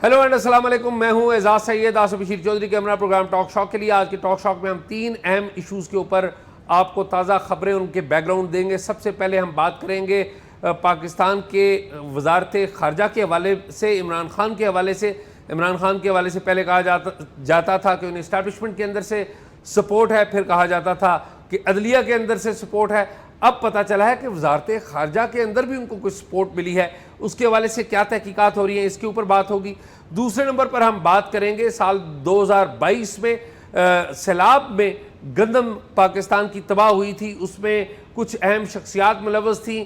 Hello and अस्सलाम वालेकुम। मैं हूं एजाज सैयद आसिफ बशीर चौधरी के हमारा प्रोग्राम टॉक शॉक के लिए। आज के टॉक शॉक में हम 3 अहम इश्यूज़ के ऊपर आपको ताज़ा खबरें उनके बैकग्राउंड देंगे। सबसे पहले हम बात करेंगे पाकिस्तान के वजारत ख़ारजा के हवाले से, इमरान खान के हवाले से। इमरान खान के हवाले से पहले कहा जाता था कि उन्हें इस्टेब्लिशमेंट के अंदर से सपोर्ट है, फिर कहा जाता था कि अदलिया के अंदर से सपोर्ट है। अब पता चला है कि वजारत ख़ारजा के अंदर भी उनको कुछ सपोर्ट मिली है। उसके हवाले से क्या तहकीकात हो रही हैं, इसके ऊपर बात होगी। दूसरे नंबर पर हम बात करेंगे साल 2022 में सैलाब में गंदम पाकिस्तान की तबाह हुई थी, उसमें कुछ अहम शख्सियात मुलव्वस थी।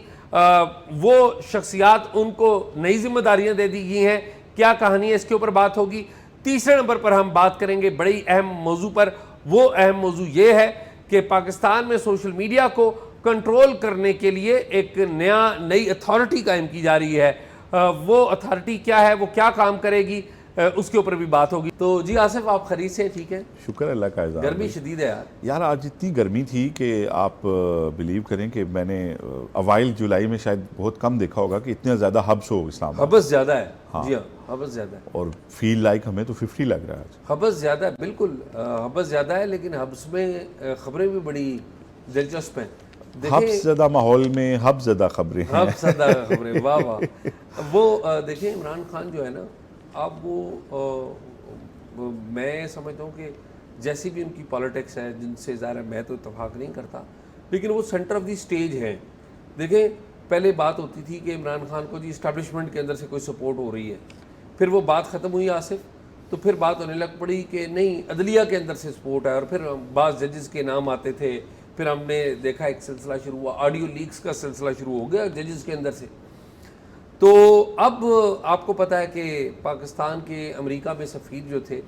वो शख्सियात उनको नई जिम्मेदारियां दे दी गई हैं, क्या कहानी है, इसके ऊपर बात होगी। तीसरे नंबर पर हम बात करेंगे बड़ी अहम मौजू पर। वो अहम मौजू ये है कि पाकिस्तान में सोशल मीडिया को कंट्रोल करने के लिए एक नई अथॉरिटी कायम की जा रही है। वो अथॉरिटी क्या है, वो क्या काम करेगी, उसके ऊपर भी बात होगी। तो जी आसिफ, आप खरीद से ठीक है? शुक्र अल्लाह का। गर्मी शदीद है यार आज इतनी गर्मी थी कि आप बिलीव करें कि मैंने अवाइल जुलाई में शायद बहुत कम देखा होगा कि इतना ज़्यादा हब्स हो इस्लामाबाद। हब्स ज़्यादा है। हाँ। जी हाँ, हब्स ज़्यादा है और फील लाइक हमें तो 50 लग रहा है आज। हब्स ज़्यादा है, बिल्कुल हब्स ज़्यादा है। लेकिन हब्स में खबरें भी बड़ी दिलचस्प हैं। हब्स ज़्यादा माहौल में हब्स ज़्यादा खबरें हैं। हब्स ज़्यादा खबरें, वाह वाह। वो देखिए इमरान खान जो है ना, अब वो मैं समझता हूँ कि जैसी भी उनकी पॉलिटिक्स है, जिनसे ज़ाहिर मैं तो इत्तेफाक नहीं करता, लेकिन वो सेंटर ऑफ द स्टेज हैं। देखें, पहले बात होती थी कि इमरान खान को जी इस्टेब्लिशमेंट के अंदर से कोई सपोर्ट हो रही है, फिर वो बात ख़त्म हुई आसिफ, तो फिर बात होने लग पड़ी कि नहीं अदलिया के अंदर से सपोर्ट है, और फिर बाज़ जजेस के नाम आते थे। फिर हमने देखा एक सिलसिला शुरू हुआ, ऑडियो लीक्स का सिलसिला शुरू हो गया जजेस के अंदर से। तो अब आपको पता है कि पाकिस्तान के अमेरिका में सफ़ीर जो थे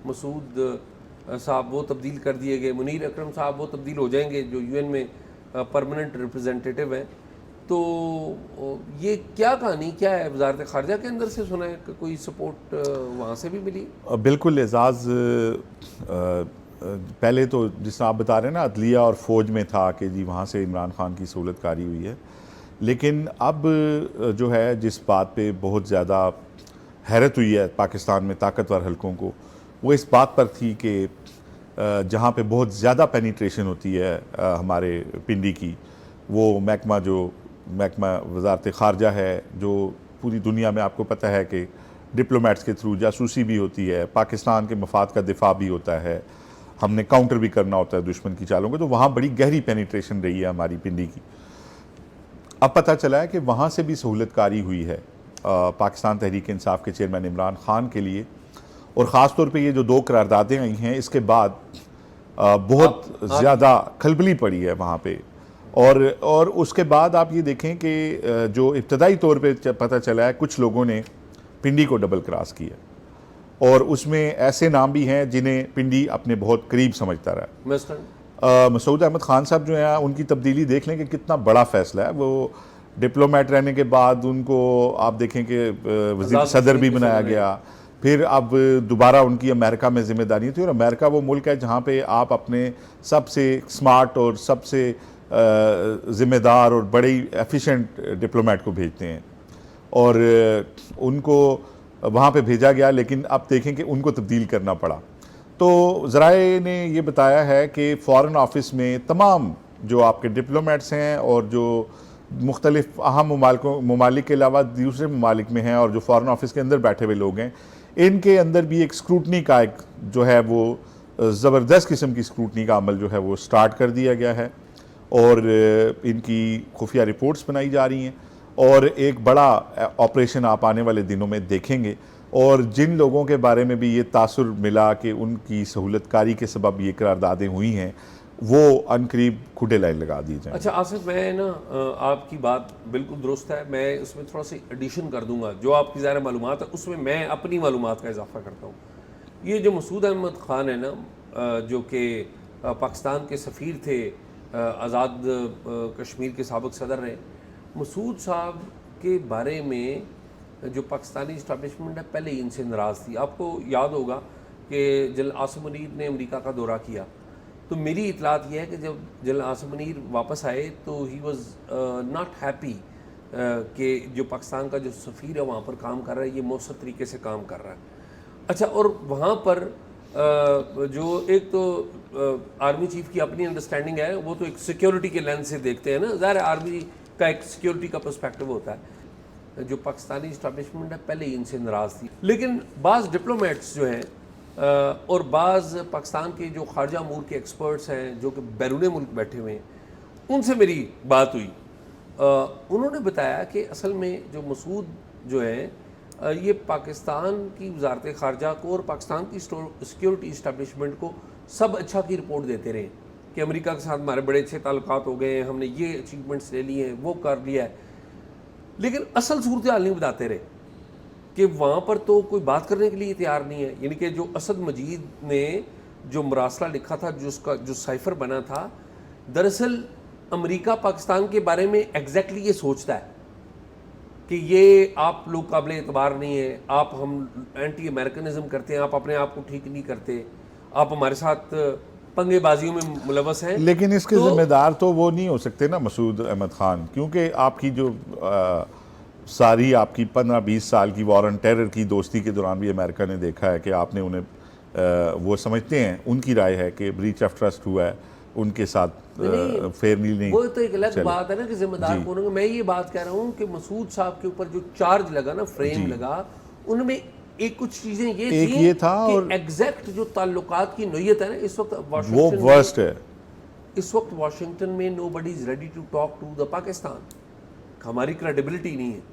मसूद साहब, वो तब्दील कर दिए गए। मुनीर अकरम साहब वो तब्दील हो जाएंगे, जो यूएन में परमानेंट रिप्रेजेंटेटिव हैं। तो ये क्या कहानी क्या है? वजारत ख़ारजा के अंदर से सुना है कि कोई सपोर्ट वहाँ से भी मिली? बिल्कुल एजाज, पहले तो जिस आप बता रहे हैं ना, अदलिया और फ़ौज में था कि जी वहाँ से इमरान खान की सहूलतकारी हुई है। लेकिन अब जो है जिस बात पे बहुत ज़्यादा हैरत हुई है पाकिस्तान में ताकतवर हलकों को, वो इस बात पर थी कि जहाँ पे बहुत ज़्यादा पेनिट्रेशन होती है हमारे पिंडी की, वो महकमा वजारत ख़ारजा है, जो पूरी दुनिया में आपको पता है कि डिप्लोमेट्स के थ्रू जासूसी भी होती है, पाकिस्तान के मफाद का दिफा भी होता है, हमने काउंटर भी करना होता है दुश्मन की चालों को। तो वहाँ बड़ी गहरी पेनिट्रेशन रही है हमारी पिंडी की। अब पता चला है कि वहाँ से भी सहूलतकारी हुई है पाकिस्तान तहरीक इंसाफ के चेयरमैन इमरान खान के लिए। और ख़ास तौर पे ये जो 2 करारदादें आई हैं, इसके बाद बहुत ज़्यादा खलबली पड़ी है वहाँ पे। और उसके बाद आप ये देखें कि जो इब्तदाई तौर पे पता चला है, कुछ लोगों ने पिंडी को डबल क्रॉस किया, और उसमें ऐसे नाम भी हैं जिन्हें पिंडी अपने बहुत करीब समझता रहा। मसूद अहमद खान साहब जो हैं, उनकी तब्दीली देख लें कि कितना बड़ा फ़ैसला है। वो डिप्लोमेट रहने के बाद उनको आप देखें कि वज़ीर सदर भी बनाया गया, फिर अब दोबारा उनकी अमेरिका में ज़िम्मेदारी थी। और अमेरिका वो मुल्क है जहाँ पे आप अपने सबसे स्मार्ट और सबसे ज़िम्मेदार और बड़ी एफिशिएंट डिप्लोमेट को भेजते हैं, और उनको वहाँ पे भेजा गया। लेकिन अब देखें कि उनको तब्दील करना पड़ा। तो ज़राए ने ये बताया है कि फ़ॉरेन ऑफिस में तमाम जो आपके डिप्लोमेट्स हैं और जो मुख्तलिफ अहम ममालिक के अलावा दूसरे ममालिक में हैं, और जो फ़ॉरेन ऑफिस के अंदर बैठे हुए लोग हैं, इनके अंदर भी एक स्क्रूटनी का एक जो है वो ज़बरदस्त किस्म की स्क्रूटनी का अमल जो है वो स्टार्ट कर दिया गया है। और इनकी खुफिया रिपोर्ट्स बनाई जा रही हैं, और एक बड़ा ऑपरेशन आप आने वाले दिनों में देखेंगे। और जिन लोगों के बारे में भी ये तासुर मिला कि उनकी सहूलतकारी के सबब ये करारदादें हुई हैं, वो अनकरीब खुडे लाइन लगा दी जाए। अच्छा आसिफ, मैं ना आपकी बात बिल्कुल दुरुस्त है, मैं उसमें थोड़ा सा एडिशन कर दूंगा। जो आपकी ज़ाहिर मालूमात है उसमें मैं अपनी मालूमात का इजाफा करता हूँ। ये जो मसूद अहमद ख़ान है ना, जो कि पाकिस्तान के सफ़ीर थे, आज़ाद कश्मीर के साबिक़ सदर रहे, मसूद साहब के बारे में जो पाकिस्तानी इस्टेब्लिशमेंट है पहले ही इनसे नाराज़ थी। आपको याद होगा कि जनरल आसिम मुनीर ने अमेरिका का दौरा किया, तो मेरी इतलात यह है कि जब जनरल आसिम मुनीर वापस आए तो ही वॉज़ नॉट हैप्पी कि जो पाकिस्तान का जो सफ़ीर है वहाँ पर काम कर रहा है, ये मौसर तरीके से काम कर रहा है। अच्छा, और वहाँ पर जो एक तो आर्मी चीफ की अपनी अंडरस्टैंडिंग है, वो तो एक सिक्योरिटी के लेंस से देखते हैं ना, ज़ाहिर है आर्मी का एक सिक्योरिटी का पर्सपेक्टिव होता है। जो पाकिस्तानी इस्टेब्लिशमेंट है पहले ही इनसे नाराज़ थी, लेकिन बाज़ डिप्लोमेट्स जो हैं और बाज़ पाकिस्तान के जो खारजा अमूर के एक्सपर्ट्स हैं जो कि बैरून मुल्क बैठे हुए हैं, उनसे मेरी बात हुई। उन्होंने बताया कि असल में जो मसूद जो है ये पाकिस्तान की वजारत ख़ारजा को और पाकिस्तान की सिक्योरिटी इस्टेब्लिशमेंट को सब अच्छा की रिपोर्ट देते रहे कि अमेरिका के साथ हमारे बड़े अच्छे ताल्लुकात हो गए हैं, हमने ये अचीवमेंट्स ले लिए हैं, वो कर लिया है, लेकिन असल सूरत हाल नहीं बताते रहे कि वहाँ पर तो कोई बात करने के लिए तैयार नहीं है। यानी कि जो असद मजीद ने जो मरासला लिखा था, जो उसका जो साइफ़र बना था, दरअसल अमेरिका पाकिस्तान के बारे में एग्जैक्टली ये सोचता है कि ये आप लोग काबिल एतबार नहीं है, आप हम एंटी अमेरिकनिज़म करते हैं, आप अपने आप को ठीक नहीं करते, आप हमारे साथ पंगेबाजियों में मुलवस हैं। लेकिन इसके जिम्मेदार तो वो नहीं हो सकते ना मसूद अहमद खान, क्योंकि आपकी जो सारी आपकी 15-20 साल की वॉर ऑन टेरर की दोस्ती के दौरान भी अमेरिका ने देखा है कि आपने उन्हें वो समझते हैं, उनकी राय है कि ब्रीच ऑफ ट्रस्ट हुआ है, उनके साथ फेयरली नहीं। वो तो एक अलग बात है ना कि जिम्मेदार कौन होंगे। मैं ये बात कह रहा हूँ कि मसूद साहब के ऊपर जो चार्ज लगा ना, फ्रेम लगा, उनमें एक कुछ चीजें ये था कि और एग्जैक्ट जो ताल्लुकात की नोयत है ना इस वक्त वो वर्स्ट है। इस वक्त वाशिंगटन में nobody is ready to talk to the Pakistan, हमारी क्रेडिबिलिटी नहीं है।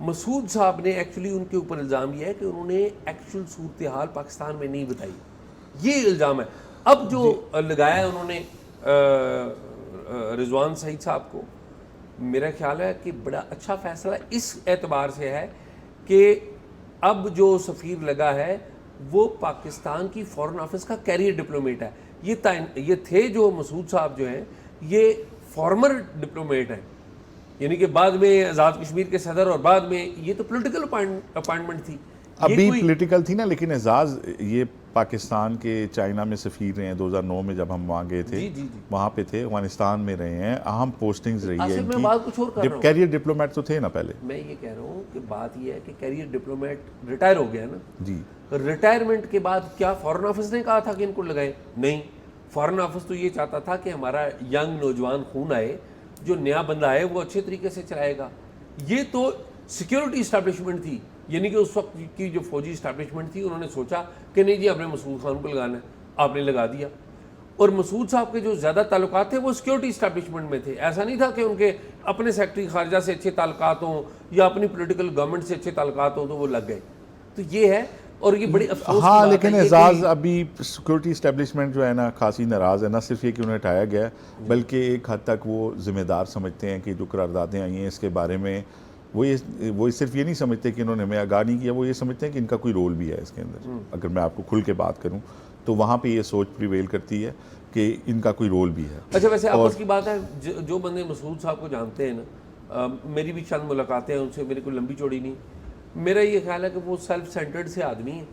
मसूद साहब ने एक्चुअली उनके ऊपर इल्ज़ाम यह है कि उन्होंने एक्चुअल सूरत हाल पाकिस्तान में नहीं बताई, ये इल्ज़ाम है। अब जो लगाया है उन्होंने रिजवान सईद साहब को, मेरा ख्याल है कि बड़ा अच्छा फैसला इस एतबार से है कि अब जो सफ़ीर लगा है वो पाकिस्तान की फ़ॉरेन ऑफिस का कैरियर डिप्लोमेट है। ये थे जो मसूद साहब जो हैं ये फॉर्मर डिप्लोमेट हैं, यानी कि बाद में आज़ाद कश्मीर के सदर और बाद में ये तो पॉलिटिकल अपॉइंटमेंट थी। अभी पॉलिटिकल थी ना, लेकिन एजाज ये पाकिस्तान के चाइना में सफ़ीर रहे हैं। 2009 में जब हम वहाँ गए थे, वहाँ पे थे, अफगानिस्तान में रहे हैं, अहम पोस्टिंग्स रही है मैं बात कुछ और कर रहा हूँ। कैरियर डिप्लोमेट तो थे ना पहले। मैं ये कह रहा हूँ कि बात ये है कि कैरियर डिप्लोमेट रिटायर हो गया ना जी। रिटायरमेंट के बाद क्या फॉरेन ऑफिस ने कहा था कि इनको लगाए? नहीं, फॉरेन ऑफिस तो ये चाहता था कि हमारा यंग नौजवान खून आए, जो नया बंदा आए वो अच्छे तरीके से चलाएगा। ये तो सिक्योरिटी इस्टेब्लिशमेंट थी, यानी कि उस वक्त की जो फौजी इस्टेब्लिशमेंट थी, उन्होंने सोचा कि नहीं जी आपने मसूद खान को लगाना है, आपने लगा दिया। और मसूद साहब के जो ज़्यादा ताल्लुकात थे वो सिक्योरिटी इस्टेब्लिशमेंट में थे। ऐसा नहीं था कि उनके अपने सेक्रेटरी खारजा से अच्छे ताल्लुकात हों या अपनी पॉलिटिकल गवर्नमेंट से अच्छे ताल्लुकात हों तो वो लग गए। तो ये है, और ये बड़ी अफसोस की हाँ, बात लेकिन है एजाज अभी सिक्योरिटी इस्टेब्लिशमेंट जो है ना खासी नाराज़ है, ना सिर्फ ये कि उन्हें हटाया गया है, बल्कि एक हद तक वो जिम्मेदार समझते हैं कि जो करारदादें आई हैं इसके बारे में वो सिर्फ ये नहीं समझते कि इन्होंने हमें आगाह नहीं किया, वो ये समझते हैं कि इनका कोई रोल भी है इसके अंदर। अगर मैं आपको खुल के बात करूँ तो वहाँ पे ये सोच प्रिवेल करती है कि इनका कोई रोल भी है। अच्छा, वैसे आपस की बात है, जो बंदे मसूद साहब को जानते हैं ना, मेरी भी चंद मुलाकातें हैं उनसे, मेरी कोई लंबी चौड़ी नहीं, मेरा ये ख्याल है कि वो सेल्फ सेंटर्ड से आदमी हैं।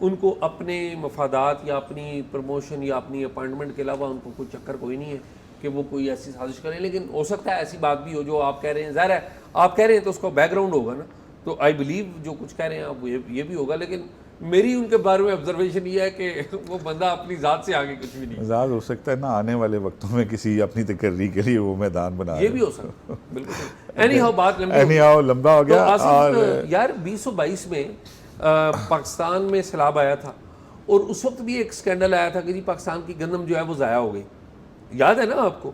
उनको अपने मफादात या अपनी प्रमोशन या अपनी अपॉइंटमेंट के अलावा उनको कोई चक्कर कोई नहीं है कि वो कोई ऐसी साजिश करें। लेकिन हो सकता है ऐसी बात भी हो जो आप कह रहे हैं, ज़ाहिर है आप कह रहे हैं तो उसका बैकग्राउंड होगा ना, तो आई बिलीव जो कुछ कह रहे हैं आप ये भी होगा। लेकिन मेरी उनके बारे में ऑब्जर्वेशन ये है कि वो बंदा अपनी ज़ात से आगे कुछ भी नहीं। ज़्यादा हो सकता है ना आने वाले वक्तों में किसी अपनी तकर्री के लिए वो मैदान बना, ये भी हो सकता है, बिल्कुल। एनी हाउ बात लंबा हो गया। तो और यार 2022 में पाकिस्तान में सैलाब आया था और उस वक्त भी एक स्कैंडल आया था कि जी पाकिस्तान की गंदम जो है वो ज़ाया हो गई, याद है ना आपको?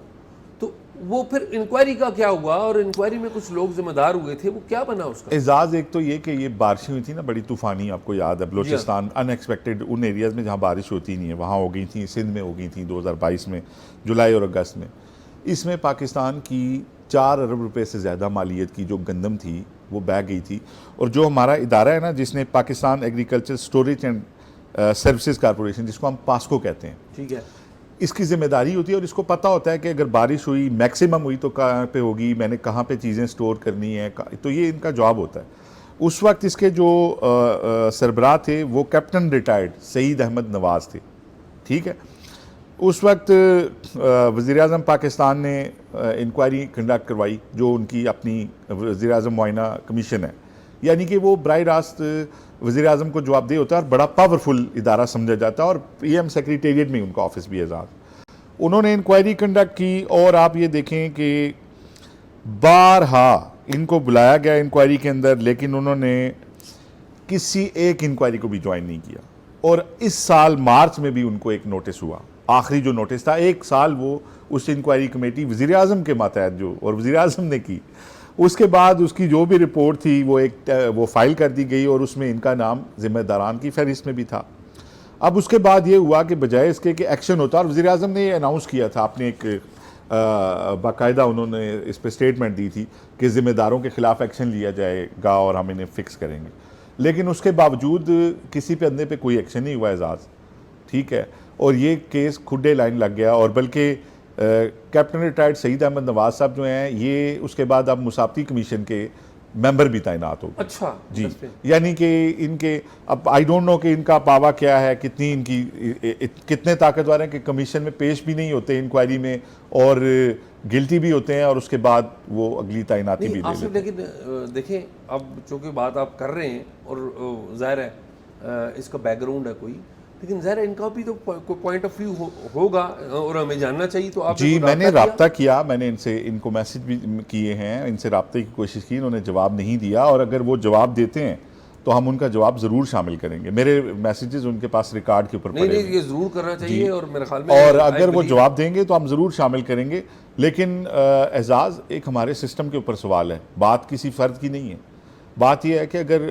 तो वो फिर इंक्वायरी का क्या हुआ और इंक्वायरी में कुछ लोग जिम्मेदार हुए थे, वो क्या बना उसका? एजाज एक तो ये कि ये बारिशें हुई थी ना बड़ी तूफानी, आपको याद है बलोचिस्तान अनएक्सपेक्टेड उन एरियाज़ में जहाँ बारिश होती नहीं है वहाँ हो गई थी, सिंध में हो गई थी 2022 में जुलाई और अगस्त में। इसमें पाकिस्तान की 4 अरब रुपए से ज़्यादा मालियत की जो गंदम थी वो बह गई थी। और जो हमारा इदारा है ना जिसने Pakistan agriculture storage and services corporation, जिसको हम पास्को कहते हैं, ठीक है, इसकी जिम्मेदारी होती है और इसको पता होता है कि अगर बारिश हुई मैक्सिमम हुई तो कहाँ पे होगी, मैंने कहाँ पे चीज़ें स्टोर करनी है, तो ये इनका जॉब होता है। उस वक्त इसके जो सरबराह थे वो कैप्टन रिटायर्ड सईद अहमद नवाज़ थे, ठीक है। उस वक्त वज़ीर-ए-आज़म पाकिस्तान ने इंक्वायरी कंडक्ट करवाई, जो उनकी अपनी वज़ीर-ए-आज़म मुआयना कमीशन है, यानी कि वो बराह रास्त वज़ीर-ए-आज़म को जवाबदेह होता है और बड़ा पावरफुल इदारा समझा जाता है, और पीएम सेक्रेटेरिएट में उनका ऑफिस भी है एजाज। उन्होंने इंक्वायरी कंडक्ट की और आप ये देखें कि बारहा इनको बुलाया गया इंक्वायरी के अंदर, लेकिन उन्होंने किसी एक इंक्वायरी को भी ज्वाइन नहीं किया। और इस साल मार्च में भी उनको एक नोटिस हुआ, आखिरी जो नोटिस था, एक साल वो उस इंक्वायरी कमेटी वज़ीर-ए-आज़म के मातहत जो और वज़ीर-ए-आज़म ने की, उसके बाद उसकी जो भी रिपोर्ट थी वो फाइल कर दी गई और उसमें इनका नाम ज़िम्मेदारान की फहरिस्त में भी था। अब उसके बाद ये हुआ कि बजाय इसके कि एक्शन होता, और वज़ीर-ए-आज़म ने ये अनाउंस किया था, आपने एक बाकायदा उन्होंने इस पर स्टेटमेंट दी थी कि ज़िम्मेदारों के ख़िलाफ़ एक्शन लिया जाएगा और हम इन्हें फ़िक्स करेंगे, लेकिन उसके बावजूद किसी पे अंदे पे कोई एक्शन नहीं हुआ एजाज, ठीक है। और ये केस खुडे लाइन लग गया, और बल्कि कैप्टन रिटायर्ड सईद अहमद नवाज साहब जो हैं, ये उसके बाद अब मुसाफती कमीशन के मेंबर भी तैनात हो गए। अच्छा जी, यानी कि इनके अब आई डोंट नो कि इनका पावा क्या है, कितनी इनकी कितने ताकतवर हैं कि कमीशन में पेश भी नहीं होते इंक्वायरी में, और गिल्टी भी होते हैं, और उसके बाद वो अगली तैनाती भी ले लेते हैं। लेकिन देखें, अब चूँकि बात आप कर रहे हैं और ज़ाहिर है इसका बैकग्राउंड है कोई, लेकिन ज़ाहिर है इनका भी तो कोई पॉइंट ऑफ व्यू होगा और हमें जानना चाहिए। तो आप जी, मैंने रब्ता किया, मैंने इनको मैसेज भी किए हैं, इनसे रब्ते की कोशिश की, उन्होंने जवाब नहीं दिया, और अगर वो जवाब देते हैं तो हम उनका जवाब ज़रूर शामिल करेंगे। मेरे मैसेजेस उनके पास रिकॉर्ड के ऊपर पड़े हैं। नहीं, ये ज़रूर करना चाहिए, और मेरे ख्याल में और अगर वो जवाब देंगे तो हम ज़रूर शामिल करेंगे। लेकिन एजाज़, एक हमारे सिस्टम के ऊपर सवाल है, बात किसी फ़र्द की नहीं है। बात यह है कि अगर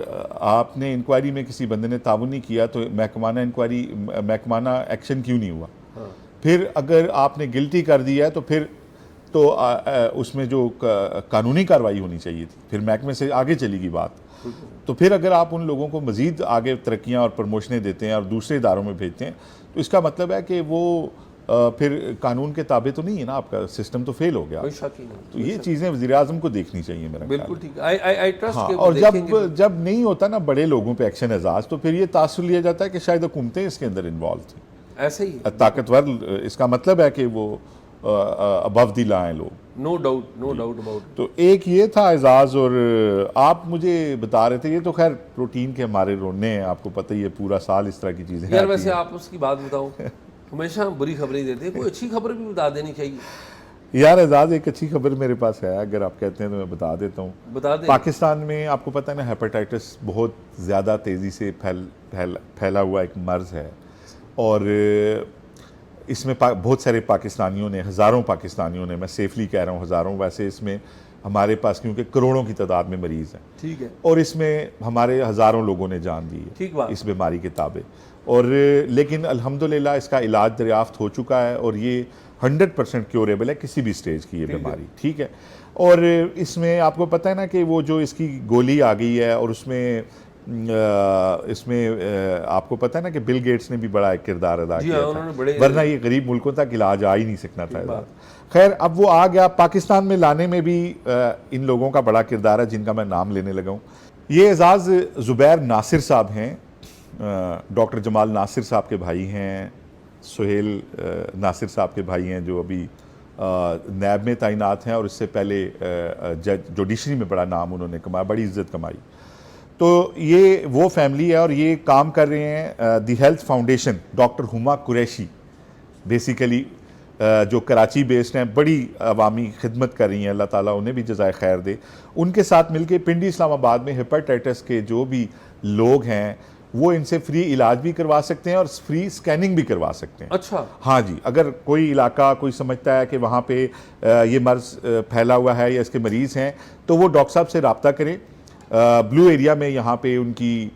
आपने इंक्वायरी में किसी बंदे ने ताउन नहीं किया तो महकमाना एक्शन क्यों नहीं हुआ? हाँ। फिर अगर आपने गिल्टी कर दिया है तो फिर तो उसमें जो कानूनी कार्रवाई होनी चाहिए थी, फिर महकमे से आगे चलेगी बात। तो फिर अगर आप उन लोगों को मज़ीद आगे तरक्कियाँ और प्रमोशनें देते हैं और दूसरे इदारों में भेजते हैं, तो इसका मतलब है कि वो फिर कानून के ताबे तो नहीं है ना, आपका सिस्टम तो फेल हो गया। कोई शक ही नहीं। तो ये चीज़ें वज़ीर-ए-आज़म को देखनी चाहिए मेरा। बिल्कुल ठीक, आई ट्रस्ट। हाँ, और जब नहीं होता ना बड़े लोगों पे एक्शन एजाज, तो फिर ये तासुर लिया जाता है कि शायद हुकूमतें इसके अंदर इन्वॉल्व थी, ऐसे ही ताकतवर। इसका मतलब है कि वो अबव द लॉ हैं लोग। No doubt about. तो एक ये था एजाज, और आप मुझे बता रहे थे, ये तो खैर प्रोटीन के हमारे रोने हैं, आपको पता ही है, पूरा साल इस तरह की चीज़ें यार। वैसे आप उसकी बात बताओ, हमेशा बुरी खबरें देते हैं, कोई अच्छी खबर भी बता देनी चाहिए। यार एजाज, एक अच्छी खबर मेरे पास है, अगर आप कहते हैं तो मैं बता देता हूँ। बता दें। पाकिस्तान में आपको पता है ना, हेपेटाइटिस बहुत ज़्यादा तेज़ी से फैला हुआ एक मर्ज़ है, और इसमें बहुत सारे पाकिस्तानियों ने, हज़ारों पाकिस्तानियों ने, मैं सेफली कह रहा हूँ हज़ारों, वैसे इसमें हमारे पास क्योंकि करोड़ों की तादाद में मरीज़ हैं, ठीक है, और इसमें हमारे हज़ारों लोगों ने जान दी है, ठीक बात, इस बीमारी के ताबे। और लेकिन अल्हम्दुलिल्लाह इसका इलाज दरियाफ्त हो चुका है, और ये 100% क्योरेबल है किसी भी स्टेज की ये बीमारी, ठीक है। और इसमें आपको पता है ना कि वो जो इसकी गोली आ गई है, और इसमें आपको पता है ना कि बिल गेट्स ने भी बड़ा एक किरदार अदा किया था, वरना ये गरीब मुल्कों तक इलाज आ ही नहीं सकना था। खैर, अब वो आ गया, पाकिस्तान में लाने में भी इन लोगों का बड़ा किरदार है, जिनका मैं नाम लेने लगा हूँ। ये एजाज ज़ुबैर नासिर साहब हैं, डॉक्टर जमाल नासिर साहब के भाई हैं, सुहेल नासिर साहब के भाई हैं, जो अभी नैब में तैनात हैं, और इससे पहले जुडिशरी में बड़ा नाम उन्होंने कमाया, बड़ी इज्जत कमाई। तो ये वो फैमिली है, और ये काम कर रहे हैं the health foundation, doctor Huma Qureshi basically, जो कराची बेस्ड हैं, बड़ी अवामी खिदमत कर रही हैं, अल्लाह ताला उन्हें भी जज़ाए खैर दे। उनके साथ मिलके पिंडी इस्लामाबाद में हेपेटाइटिस के जो भी लोग हैं, वो इनसे फ्री इलाज भी करवा सकते हैं और फ्री स्कैनिंग भी करवा सकते हैं। अच्छा, हाँ जी, अगर कोई इलाका कोई समझता है कि वहाँ पे ये मर्ज़ फैला हुआ है या इसके मरीज़ हैं, तो वो डॉक्टर साहब से रब्ता करें। ब्लू एरिया में यहाँ पे उनकी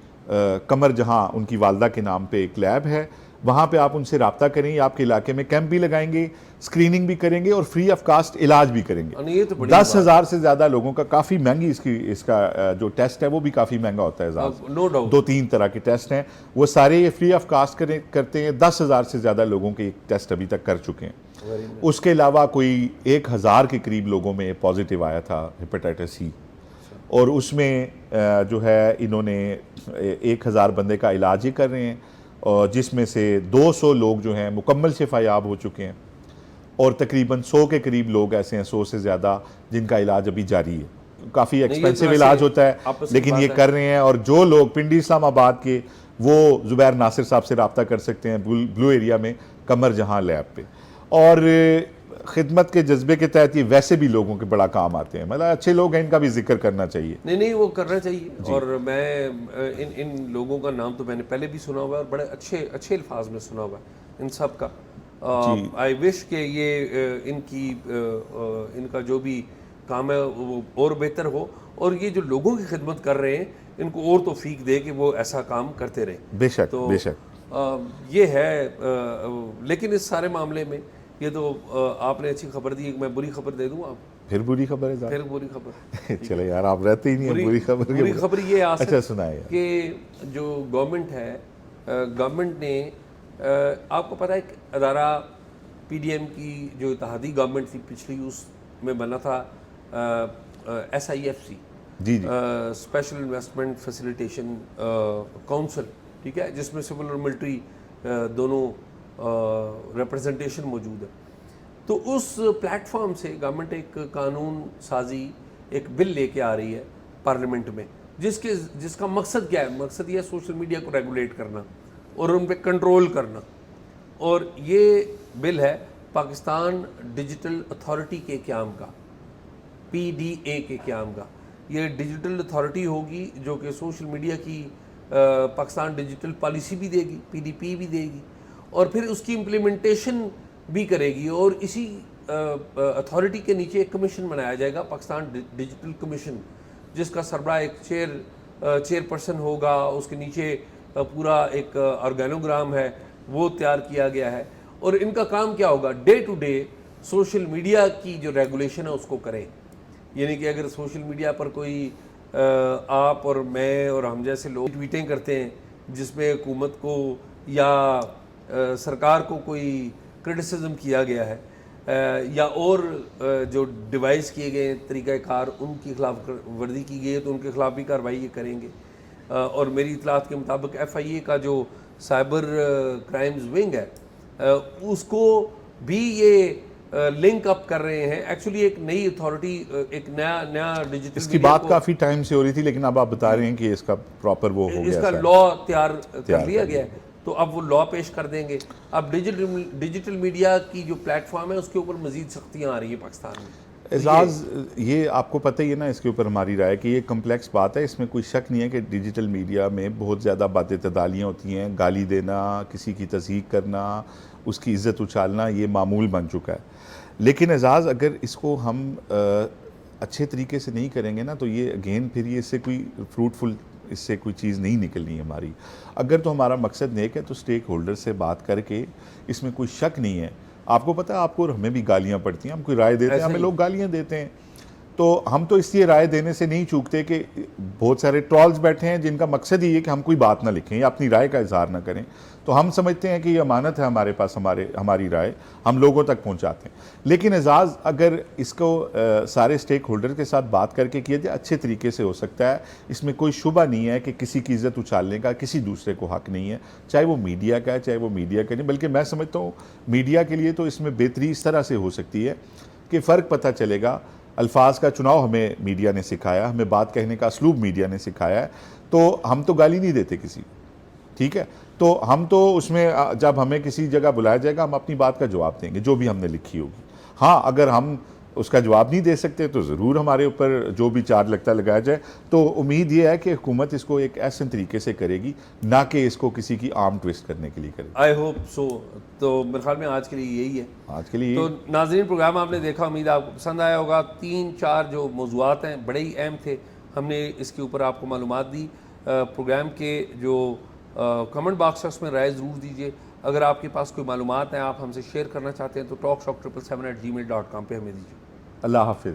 कमर जहाँ उनकी वालदा के नाम पे एक लैब है, वहाँ पे आप उनसे रब्ता करें, आपके इलाके में कैंप भी लगाएंगे, स्क्रीनिंग भी करेंगे और फ्री ऑफ कास्ट इलाज भी करेंगे। ये तो 10,000 से ज़्यादा लोगों का, काफ़ी महंगी इसका जो टेस्ट है वो भी काफ़ी महंगा होता है। नो डाउट 2-3 तरह के टेस्ट हैं, वो सारे ये फ्री ऑफ कास्ट करते हैं। 10,000 से ज़्यादा लोगों के टेस्ट अभी तक कर चुके हैं। उसके अलावा कोई 1,000 के करीब लोगों में पॉजिटिव आया था हेपेटाइटिस सी, और उसमें जो है इन्होंने 1,000 बंदे का इलाज ही कर रहे हैं। जिसमें से 200 लोग जो हैं मुकम्मल शिफायाब हो चुके हैं और तकरीबन 100 के करीब लोग ऐसे हैं, 100 से ज़्यादा, जिनका इलाज अभी जारी है। काफ़ी एक्सपेंसिव इलाज होता है, लेकिन ये कर रहे हैं। और जो लोग पिंडी इस्लामाबाद के, वो ज़ुबैर नासिर साहब से रब्ता कर सकते हैं ब्लू एरिया में कमर जहां लैब पे। और खिदमत के जज्बे के तहत ये वैसे भी लोगों के बड़ा काम आते हैं, मतलब अच्छे लोग हैं, इनका भी जिक्र करना चाहिए। नहीं वो करना चाहिए। और मैं इन लोगों का नाम तो मैंने पहले भी सुना हुआ है और बड़े अच्छे अल्फाज में सुना हुआ है इन सब का। आई विश के ये इनका जो भी काम है वो और बेहतर हो, और ये जो लोगों की खिदमत कर रहे हैं इनको और तौफीक दे कि वो ऐसा काम करते रहे। बेशक तो बेशक ये है। लेकिन इस सारे मामले में ये तो आपने अच्छी खबर दी, मैं बुरी खबर दे दूं आप? फिर बुरी खबर है, फिर बुरी खबर चले यार, आप रहते ही नहीं है बुरी खबर। बुरी खबर ये आ अच्छा सुनाए कि जो गवर्नमेंट है, गवर्नमेंट ने आपको पता है एक अदारा पीडीएम की जो इत्तेहादी गवर्नमेंट थी पिछली, उसमें बना था SIFC, जी जी, स्पेशल इन्वेस्टमेंट फैसिलिटेशन काउंसिल, ठीक है, जिसमें सिविल और मिलिट्री दोनों रिप्रेजेंटेशन मौजूद है। तो उस प्लेटफॉर्म से गवर्नमेंट एक कानून साजी, एक बिल लेके आ रही है पार्लियामेंट में, जिसका मकसद क्या है? मकसद ये है सोशल मीडिया को रेगुलेट करना और उन पर कंट्रोल करना। और ये बिल है पाकिस्तान डिजिटल अथॉरिटी के क़याम का, PDA के क़याम का। ये डिजिटल अथॉरिटी होगी जो कि सोशल मीडिया की पाकिस्तान डिजिटल पॉलिसी भी देगी, PDP भी देगी, और फिर उसकी इम्प्लीमेंटेशन भी करेगी। और इसी अथॉरिटी के नीचे एक कमीशन बनाया जाएगा, पाकिस्तान डिजिटल कमीशन, जिसका सरबराह एक चेयरपर्सन होगा। उसके नीचे पूरा एक ऑर्गेनोग्राम है वो तैयार किया गया है। और इनका काम क्या होगा? Day to day social media की जो रेगुलेशन है उसको करें। यानी कि अगर सोशल मीडिया पर कोई आप और मैं और हम जैसे लोग ट्वीटें करते हैं जिसमें हुकूमत को या सरकार को कोई क्रिटिसिज्म किया गया है, या और जो डिवाइस किए गए तरीक़ाकार उनकी खिलाफ वर्दी की गई है, तो उनके खिलाफ भी कार्रवाई ये करेंगे। और मेरी इतलात के मुताबिक FIA का जो साइबर क्राइम्स विंग है, उसको भी ये लिंक अप कर रहे हैं। एक्चुअली एक नई अथॉरिटी, एक नया डिजिटल, इसकी बात काफ़ी टाइम से हो रही थी, लेकिन अब आप बता रहे हैं कि इसका प्रॉपर वो हो गया, इसका लॉ तैयार कर लिया गया है। तो अब वो लॉ पेश कर देंगे। अब डिजिटल मीडिया की जो प्लेटफॉर्म है उसके ऊपर मजीद सख्तियाँ आ रही हैं पाकिस्तान में। एजाज, ये आपको पता ही है ना, इसके ऊपर हमारी राय कि ये कम्प्लेक्स बात है। इसमें कोई शक नहीं है कि डिजिटल मीडिया में बहुत ज़्यादा बातें तदालियाँ होती हैं। गाली देना, किसी की तज़हीक करना, उसकी इज़्ज़त उछालना, ये मामूल बन चुका है। लेकिन एजाज, अगर इसको हम अच्छे तरीके से नहीं करेंगे ना, तो ये अगेन फिर ये इससे कोई फ्रूटफुल, इससे कोई चीज़ नहीं निकलनी है हमारी। अगर तो हमारा मकसद नेक है तो स्टेक होल्डर से बात करके, इसमें कोई शक नहीं है। आपको पता है, आपको और हमें भी गालियाँ पड़ती हैं, हम कोई राय देते हैं, हमें लोग गालियाँ देते हैं। तो हम तो इसलिए राय देने से नहीं चूकते कि बहुत सारे ट्रॉल्स बैठे हैं जिनका मकसद ही है कि हम कोई बात ना लिखें या अपनी राय का इजहार ना करें। तो हम समझते हैं कि ये अमानत है हमारे पास, हमारी राय हम लोगों तक पहुंचाते हैं। लेकिन एजाज़, अगर इसको सारे स्टेक होल्डर के साथ बात करके किया जाए, अच्छे तरीके से हो सकता है। इसमें कोई शुबा नहीं है कि किसी की इज़्ज़त उछालने का किसी दूसरे को हक नहीं है, चाहे वो मीडिया का है, चाहे वो मीडिया का नहीं। बल्कि मैं समझता हूँ मीडिया के लिए तो इसमें बेहतरी इस तरह से हो सकती है कि फ़र्क पता चलेगा। अल्फाज का चुनाव हमें मीडिया ने सिखाया, हमें बात कहने का असलूब मीडिया ने सिखाया है। तो हम तो गाली नहीं देते किसी, ठीक है। तो हम तो उसमें जब हमें किसी जगह बुलाया जाएगा, हम अपनी बात का जवाब देंगे जो भी हमने लिखी होगी। हाँ, अगर हम उसका जवाब नहीं दे सकते तो ज़रूर हमारे ऊपर जो भी चार्ज लगता लगाया जाए। तो उम्मीद ये है कि हुकूमत इसको एक ऐसे तरीके से करेगी, ना कि इसको किसी की आर्म ट्विस्ट करने के लिए करेगी। I hope so. तो मेरे ख्याल में आज के लिए यही है। आज के लिए तो नाज़रीन, प्रोग्राम आपने देखा, उम्मीद आपको पसंद आया होगा। 3-4 जो मौज़ूआत हैं बड़े ही अहम थे, हमने इसके ऊपर आपको मालूमात दी। प्रोग्राम के जो कमेंट बॉक्स है उसमें राय ज़रूर दीजिए। अगर आपके पास कोई मालूमात हैं, आप हमसे शेयर करना चाहते हैं, तो talkshock777@gmail.com पे हमें दीजिए। अल्लाह हाफिज़।